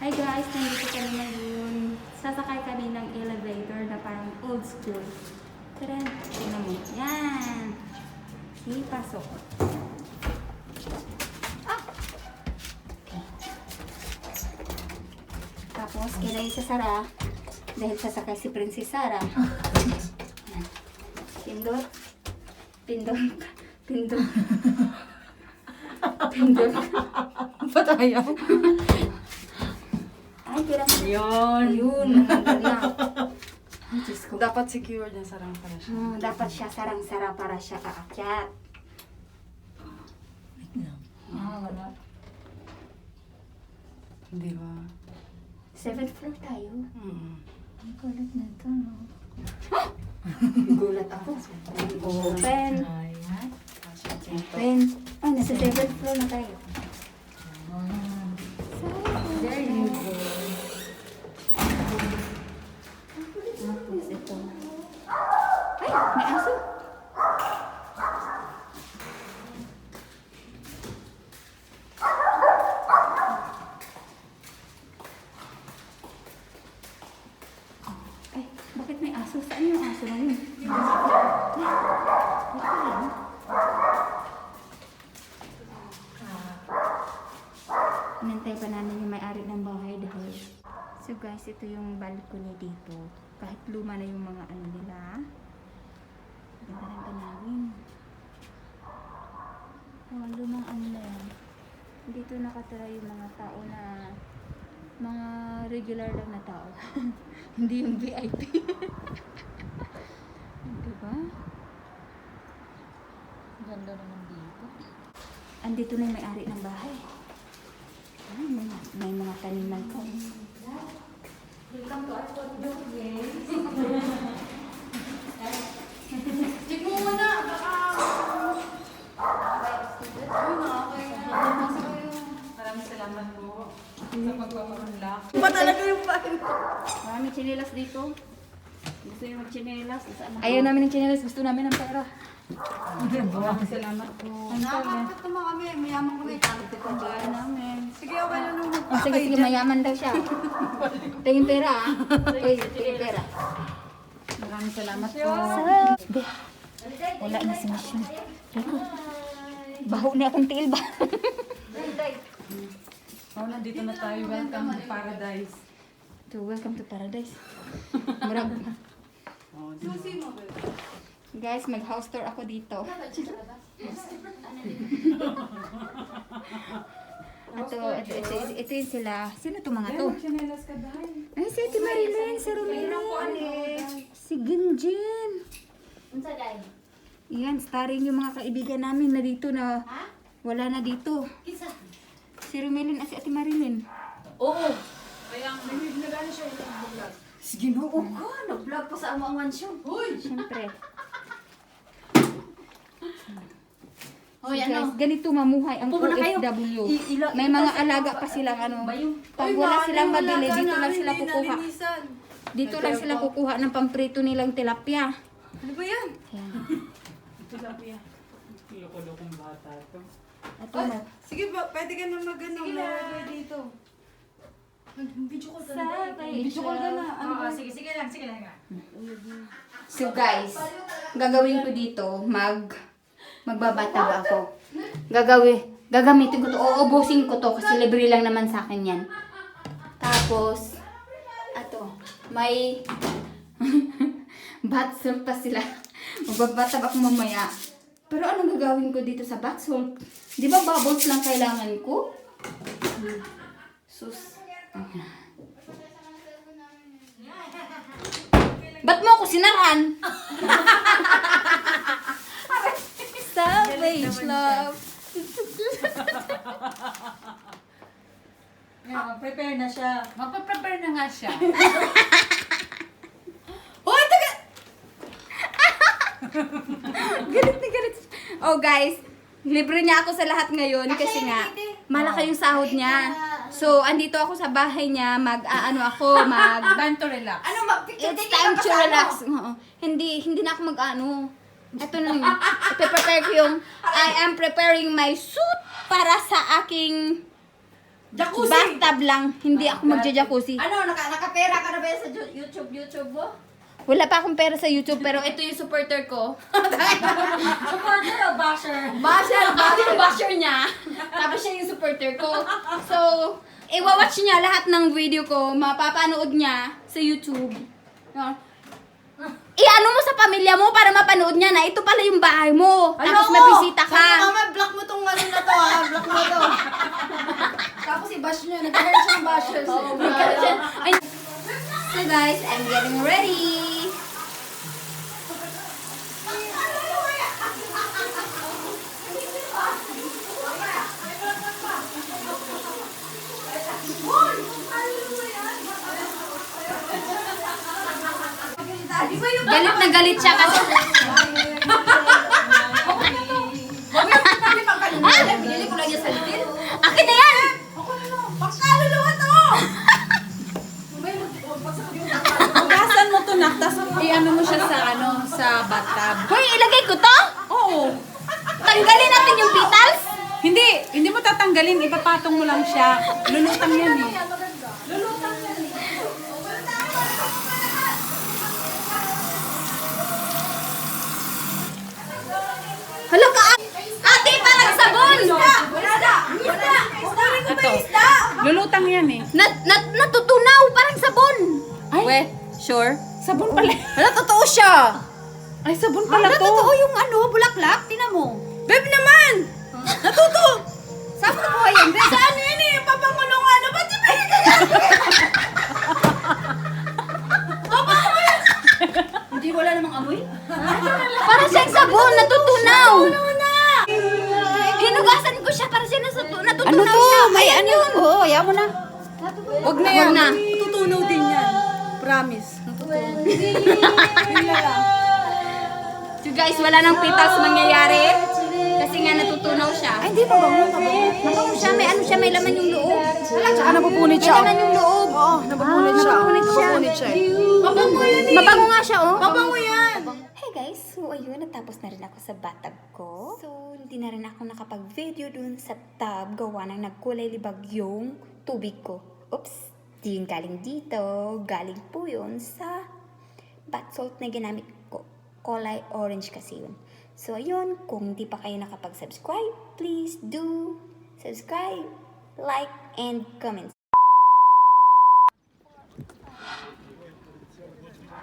Hi guys, nandito kami ngayon. Sasakay kami ng elevator na parang old school. Tara, tingnan mo. Yan. Sige, pasok. Ah! Tapos, kailangan isasara dahil sasakay si Princess Sarah. Yan. Pindot. Pindot. Pindot. Pindot. Ba't ayaw? Ay, kailangan. Yun. Ayun, nandun na. Ay, Diyos ko. Dapat secure na sarang pala siya. Dapat siya sarang-sara para siya aakyat. Wait lang. Wala. Di ba? 7th floor tayo. Ang kulat na ito, no? Gulat ako. Open. Ayan. Open. Ay, nasa 7th floor na tayo. There you go. Tapos ito. Ay, may aso. Ay, bakit may aso? Saan yung aso na yun? Inantay pa namin yung may-ari ng bahay dahil. So guys, ito yung balcony dito. Kahit luma na yung mga ano nila. Ganda pa namin. Oh, lumang ano na yan. Dito nakatira yung mga tao na mga regular lang na tao. Hindi yung VIP. Diba? Ganda naman dito. Andito na yung may-ari ng bahay. Ay, may mga taniman ko. Welcome to our studio, guys. Check mo muna! Baka... Ay, nakakaya. Maraming salamat po sa pagpapaunlak. Ba talaga yung bahay mo? Maraming tsinelas dito. Gusto nyo mag-tsinelas? Ayaw namin ng tsinelas. Gusto namin ng pera. Maraming salamat po. Nakakapit naman kami, mayaman kami. Ayaw namin. Sige, okay lang naman. Oh, sige, sige, mayaman daw siya. Ito yung pera, ah. Ito yung pera. Maraming salamat po. Wala na si Mission. Rico, baho na akong tiil ba? Oh, nandito na tayo. Welcome to paradise. Welcome to paradise. Marag. Oh, Susi mo, ba? Guys, mag-house tour ako dito. Ito yung sila. Sino to mga to? Chinelas ka dahil. Ay, si Ate Marilyn, si Romero. Si Ginjin. Unsa dai? Yan, starring yung mga kaibigan namin na dito na wala na dito. Isa. Si Romelin at si Ate Marilyn. Oo. Kaya ang nagano siya yung vlog. Sige, no. Oo ka. Nag-vlog pa sa amang mansyon. Uy! Siyempre. Hoy, Guys, ano? ganito mamuhay ang Pupunta kayo. OFW. Ila- May mga alaga pa silang ano. Pag wala silang mabili, dito lang sila kukuha. Dito lang sila kukuha ng pamprito nilang tilapia. Ano ba yan? Yan. Tilapia. Loko-lokong bata to. Ito Ay, na. sige ba, pwede ka na mag-ano. Mag-order dito. Mag-video call ka na. Sabay Video call ka na. Ano ba? Sige lang. So guys, gagawin ko dito, magbabatag ako. Gagamitin ko to, uubusin ko to kasi libre lang naman sa akin yan. Tapos, may bath salt pa sila. Magbabatag ako mamaya. Pero anong gagawin ko dito sa bath salt? Di ba bubbles lang kailangan ko? Sus. Ba't mo ako sinaran? Savage love. Mag-prepare na siya. Magpa-prepare na nga siya. Hoy, taga! Galit na galit. Oh guys, libre niya ako sa lahat ngayon kasi nga malaki yung sahod niya. So, andito ako sa bahay niya, time to relax. Ano, It's time to relax. Oo. Hindi na ako Ito na yun. I am preparing my suit para sa aking Jacuzzi! Bathtub lang, hindi ako magja-jacuzzi. Ano, nakapera ka na ba sa YouTube mo? Wala pa akong pera sa YouTube, pero ito yung supporter ko. Supporter o basher? Basher niya. Tapos siya yung supporter ko. So, iwa-watch niya lahat ng video ko, mapapanood niya sa YouTube. No? I-ano mo sa pamilya mo para mapanood niya na ito pala yung bahay mo. Tapos mabisita ka. Mama, block mo tong ano na to ha. Block mo to. Tapos i-bash nyo. Nag-hire siya ng bashers. So guys, I'm getting ready. Galit na galit siya kasi. Binili ko lang yung saltil. Akin na yan! Pagkaluluwa to! Hugasan mo to, nak. Tapos i-ano mo siya sa bathtub. Hoy, ilagay ko to? Oo. Tanggalin natin yung petals? Hindi mo tatanggalin. Ipapatong mo lang siya. Lulutang yan eh. Hala ka! Ate, parang sabon! Ito. Lulutang yan eh. Natutunaw, parang sabon! Ay, Sure? sabon pala. Hala, totoo siya! Ay, sabon pala to. Totoo yung bulaklak, tinan mo. Babe naman! Natuto! Saan mo nakuha yan, Bes? Saan yun eh? Papangulo nga ano? Ba't di ba yun ganyan? Hindi, wala namang amoy. Parang siyang sabon, natutunaw! Hinugasan ko siya, parang siya natutunaw siya. May Ayan ano? yun. Oo, ayaw mo na. Wag na yan. Wag na. Tutunaw din yan. Promise. So guys, wala nang petals mangyayari. Kasi nga natutunaw siya. Ay, hindi pa bango. Mabango siya, may ano siya, may laman yung loob. Tsaka napupunit May laman yung loob. Oo, napupunit siya. napupunit siya. Napupunit siya eh. Mabango nga siya, oh. Mabango yan. Hey guys, so ayun, natapos na rin ako sa bathtub ko. So, hindi na rin ako nakapag-video dun sa tub gawa ng nagkulay libag yung tubig ko. Oops, di yun galing dito. Galing po yun sa bath salt na ginamit ko. Kulay orange kasi yun. So, ayun, kung hindi pa kayo nakapag-subscribe, please do subscribe, like, and comment.